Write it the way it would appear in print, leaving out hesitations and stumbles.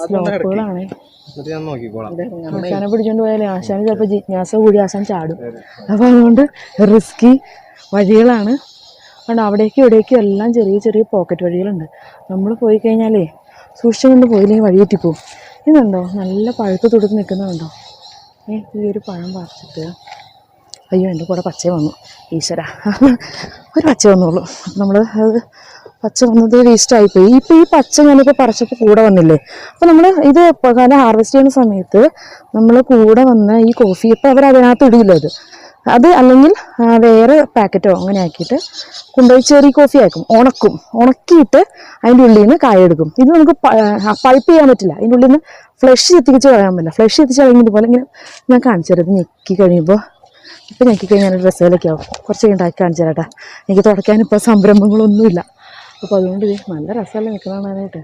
സ്ലോപ്പുകളാണ്. ആശാനെ പിടിച്ചോണ്ട് പോയാലേ ആശാന് ചിലപ്പോൾ ജിജ്ഞാസ കൂടി ആശാൻ ചാടും. അപ്പം അതുകൊണ്ട് റിസ്കി വഴികളാണ്. അതുകൊണ്ട് അവിടേക്കും ഇവിടേക്കും എല്ലാം ചെറിയ ചെറിയ പോക്കറ്റ് വഴികളുണ്ട്. നമ്മൾ പോയി കഴിഞ്ഞാലേ സൂക്ഷിച്ചു കൊണ്ട് പോയില്ലെങ്കിൽ വഴി തെറ്റിപ്പോവും. ഇതുണ്ടോ നല്ല പഴുത്ത് തുടുത്ത് നിൽക്കുന്നതുണ്ടോ? ഈ ഒരു പഴം പറിച്ചിട്ട് അയ്യോ എൻ്റെ കൂടെ പച്ച വന്നു. ഈശ്വര, ഒരു പച്ച വന്നുള്ളൂ. നമ്മൾ അത് പച്ച വന്നത് വേസ്റ്റായിപ്പോയി. ഇപ്പം ഈ പച്ച ഞാനിപ്പോൾ പറിച്ചപ്പോൾ കൂടെ വന്നില്ലേ. അപ്പോൾ നമ്മൾ ഇത് കാരണം ഹാർവെസ്റ്റ് ചെയ്യുന്ന സമയത്ത് നമ്മൾ കൂടെ വന്ന ഈ കോഫി ഇപ്പോൾ അവർ അതിനകത്ത് ഇടില്ല. അത് അല്ലെങ്കിൽ വേറെ പാക്കറ്റോ അങ്ങനെ ആക്കിയിട്ട് കൊണ്ടുപോയി ചെറി കോഫി ആക്കും, ഉണക്കിയിട്ട് അതിൻ്റെ ഉള്ളിൽ നിന്ന് കായ എടുക്കും. ഇത് നമുക്ക് പൾപ്പ് ചെയ്യാൻ പറ്റില്ല. അതിൻ്റെ ഉള്ളിൽ നിന്ന് ഫ്ലഷ് ചെത്തിച്ച് കളയാൻ പറ്റില്ല. ഫ്ലഷ് ചെത്തിച്ച് കളയുന്നത് പോലെ ഇങ്ങനെ ഞാൻ കാണിച്ചു തരാം. ഇത് ഞെക്കി കഴിയുമ്പോൾ ഇപ്പം ഞെക്കിക്കഴിഞ്ഞാൽ ഡ്രസ്സുകളൊക്കെ ആവും. കുറച്ച് ഉണ്ടാക്കി കാണിച്ചു തരാം. എനിക്ക് തുടയ്ക്കാനിപ്പോൾ സംരംഭങ്ങളൊന്നുമില്ല. അപ്പോൾ അതുകൊണ്ട് നല്ല രസമല്ല നിൽക്കുന്നതാണാനായിട്ട്.